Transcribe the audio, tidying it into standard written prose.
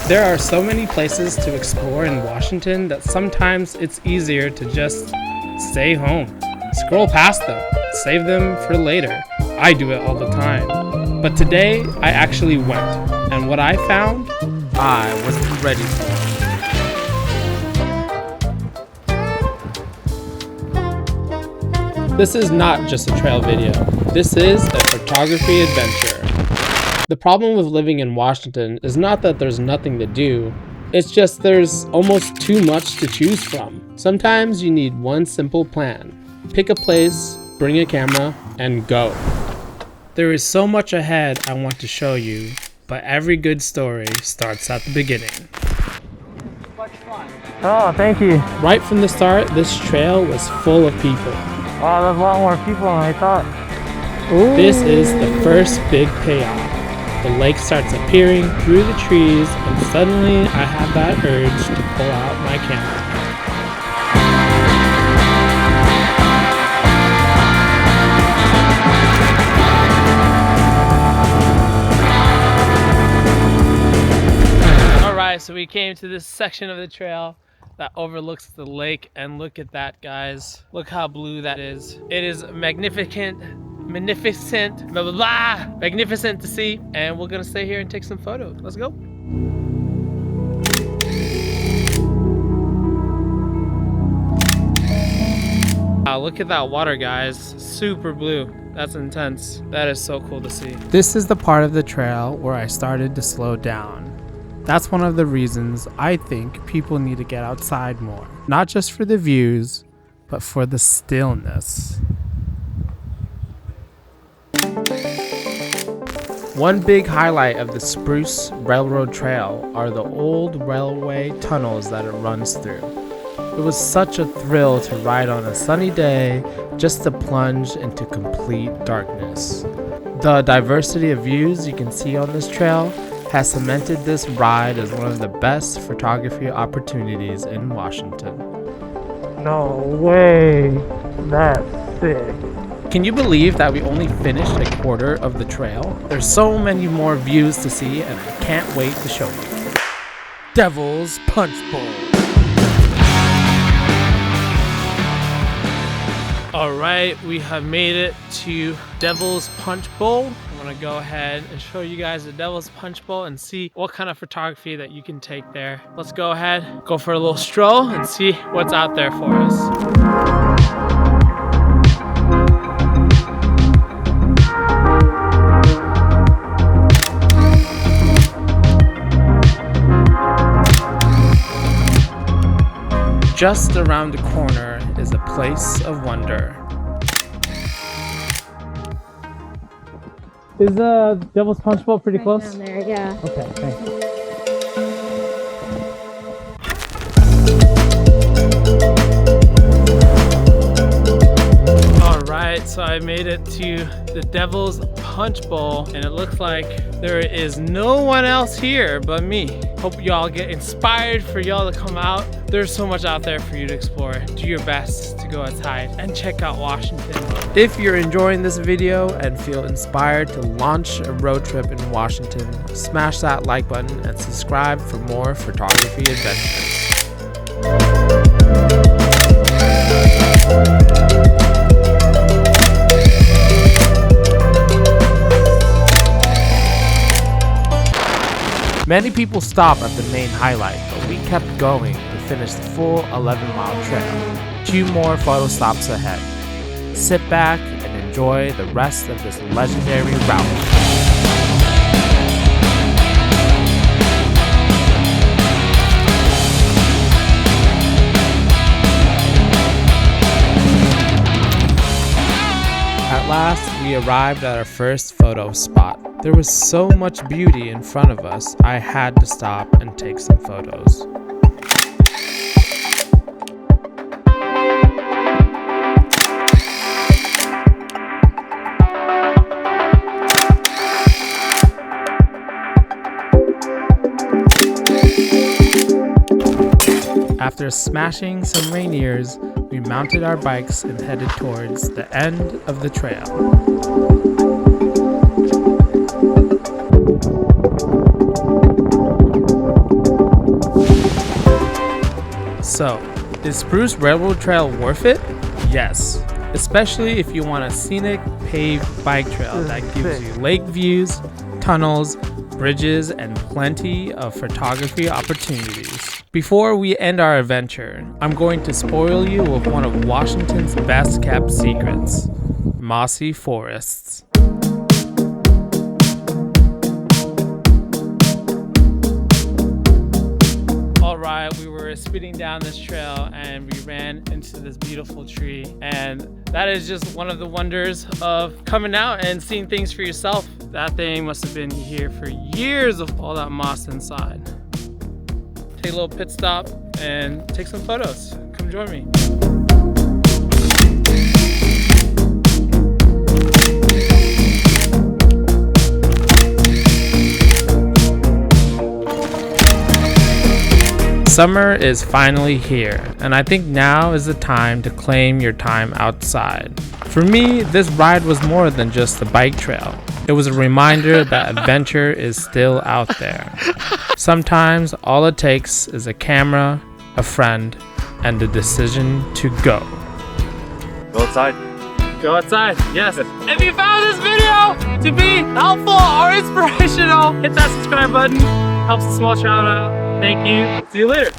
There are so many places to explore in Washington that sometimes it's easier to just stay home. Scroll past them, save them for later. I do it all the time. But today, I actually went, and what I found, I wasn't ready for. This is not just a trail video. This is a photography adventure. The problem with living in Washington is not that there's nothing to do, it's just there's almost too much to choose from. Sometimes you need one simple plan. Pick a place, bring a camera, and go. There is so much ahead I want to show you, but every good story starts at the beginning. Much fun. Oh, thank you. Right from the start, this trail was full of people. Wow, there's a lot more people than I thought. Ooh. This is the first big payoff. The lake starts appearing through the trees, and suddenly I have that urge to pull out my camera. Alright, so we came to this section of the trail that overlooks the lake, and look at that, guys. Look how blue that is. It is magnificent, blah, blah, blah, magnificent to see, and we're gonna stay here and take some photos. Let's go. Wow, look at that water, guys. Super blue. That's intense. That is so cool to see. This is the part of the trail where I started to slow down. That's one of the reasons I think people need to get outside more. Not just for the views, but for the stillness. One big highlight of the Spruce Railroad Trail are the old railway tunnels that it runs through. It was such a thrill to ride on a sunny day just to plunge into complete darkness. The diversity of views you can see on this trail has cemented this ride as one of the best photography opportunities in Washington. No way. That's sick. Can you believe that we only finished a quarter of the trail? There's so many more views to see, and I can't wait to show you. Devil's Punchbowl. Alright, we have made it to Devil's Punchbowl. I'm gonna go ahead and show you guys the Devil's Punchbowl and see what kind of photography that you can take there. Let's go ahead, go for a little stroll and see what's out there for us. Just around the corner is a place of wonder. Is Devil's Punchbowl pretty close? Down there, yeah. Okay, thanks. Alright, so I made it to the Devil's Punchbowl, and it looks like there is no one else here but me. Hope y'all get inspired for y'all to come out. There's so much out there for you to explore. Do your best to go outside and check out Washington. If you're enjoying this video and feel inspired to launch a road trip in Washington, smash that like button and subscribe for more photography adventures. Many people stop at the main highlight, but we kept going to finish the full 11-mile trail. 2 more photo stops ahead. Sit back and enjoy the rest of this legendary route. At last, we arrived at our first photo spot. There was so much beauty in front of us, I had to stop and take some photos. After smashing some rainiers, we mounted our bikes and headed towards the end of the trail. So, is Spruce Railroad Trail worth it? Yes, especially if you want a scenic paved bike trail that gives you lake views, tunnels, bridges, and plenty of photography opportunities. Before we end our adventure, I'm going to spoil you with one of Washington's best kept secrets: mossy forests. Alright, we were speeding down this trail and we ran into this beautiful tree, and that is just one of the wonders of coming out and seeing things for yourself. That thing must have been here for years with all that moss inside. Take a little pit stop and take some photos. Come join me. Summer is finally here, and I think now is the time to claim your time outside. For me, this ride was more than just a bike trail. It was a reminder that adventure is still out there. Sometimes all it takes is a camera, a friend, and the decision to go. Go outside. Go outside, yes. If you found this video to be helpful or inspirational, hit that subscribe button. Helps a small shout out. Thank you. See you later.